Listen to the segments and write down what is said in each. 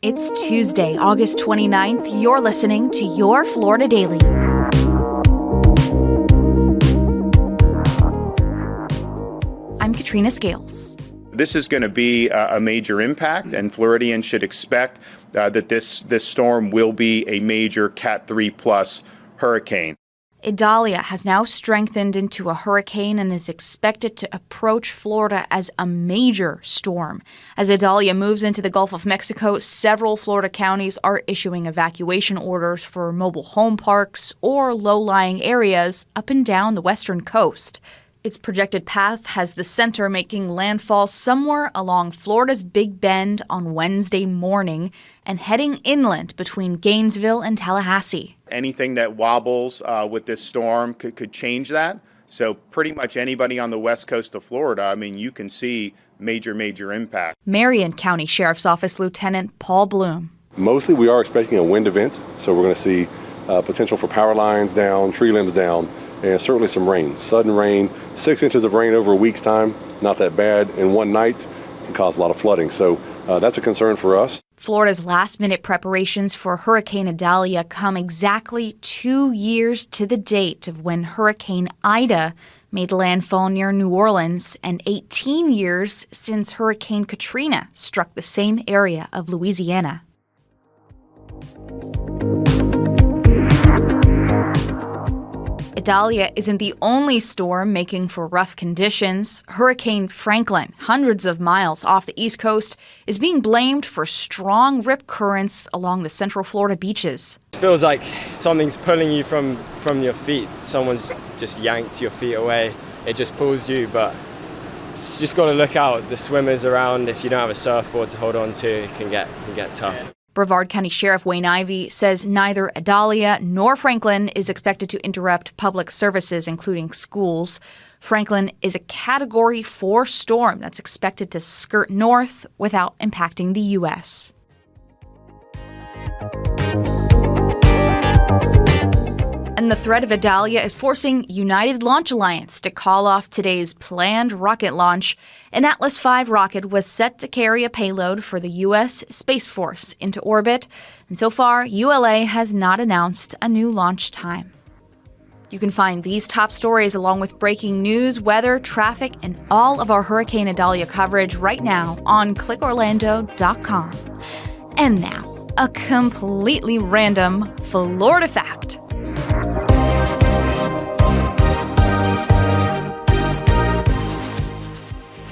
It's Tuesday, August 29th. You're listening to Your Florida Daily. I'm Katrina Scales. This is going to be a major impact, and Floridians should expect that this storm will be a major Cat 3 plus hurricane. Idalia has now strengthened into a hurricane and is expected to approach Florida as a major storm. As Idalia moves into the Gulf of Mexico, several Florida counties are issuing evacuation orders for mobile home parks or low-lying areas up and down the western coast. Its projected path has the center making landfall somewhere along Florida's Big Bend on Wednesday morning and heading inland between Gainesville and Tallahassee. Anything that wobbles with this storm could change that. So pretty much anybody on the west coast of Florida, you can see major impact. Marion County Sheriff's Office Lieutenant Paul Bloom. Mostly we are expecting a wind event, so we're going to see potential for power lines down, tree limbs down, and certainly some rain. Sudden rain, 6 inches of rain over a week's time, not that bad. In one night can cause a lot of flooding. So that's a concern for us. Florida's last-minute preparations for Hurricane Idalia come exactly 2 years to the date of when Hurricane Ida made landfall near New Orleans, and 18 years since Hurricane Katrina struck the same area of Louisiana. Idalia isn't the only storm making for rough conditions. Hurricane Franklin, hundreds of miles off the East Coast, is being blamed for strong rip currents along the Central Florida beaches. It feels like something's pulling you from your feet. Someone's just yanked your feet away. It just pulls you, but you just got to look out. The swimmers around, if you don't have a surfboard to hold on to, it can get tough. Brevard County Sheriff Wayne Ivey says neither Idalia nor Franklin is expected to interrupt public services, including schools. Franklin is a Category 4 storm that's expected to skirt north without impacting the U.S. And the threat of Idalia is forcing United Launch Alliance to call off today's planned rocket launch. An Atlas V rocket was set to carry a payload for the U.S. Space Force into orbit, and so far, ULA has not announced a new launch time. You can find these top stories along with breaking news, weather, traffic, and all of our Hurricane Idalia coverage right now on clickorlando.com. And now, a completely random Florida fact.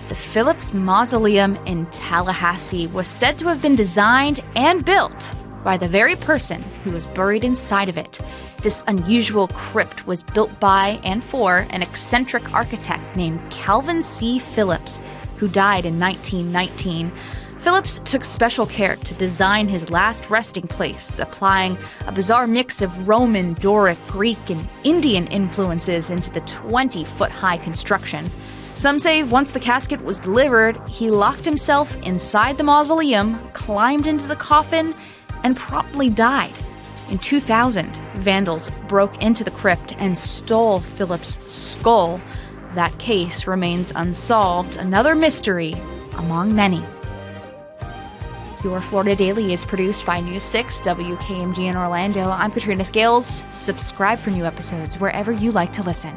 The Phillips Mausoleum in Tallahassee was said to have been designed and built by the very person who was buried inside of it. This unusual crypt was built by and for an eccentric architect named Calvin C. Phillips, who died in 1919. Phillips took special care to design his last resting place, applying a bizarre mix of Roman, Doric, Greek, and Indian influences into the 20-foot-high construction. Some say once the casket was delivered, he locked himself inside the mausoleum, climbed into the coffin, and promptly died. In 2000, vandals broke into the crypt and stole Phillips' skull. That case remains unsolved, another mystery among many. Your Florida Daily is produced by News 6 WKMG in Orlando. I'm Katrina Scales. Subscribe for new episodes wherever you like to listen.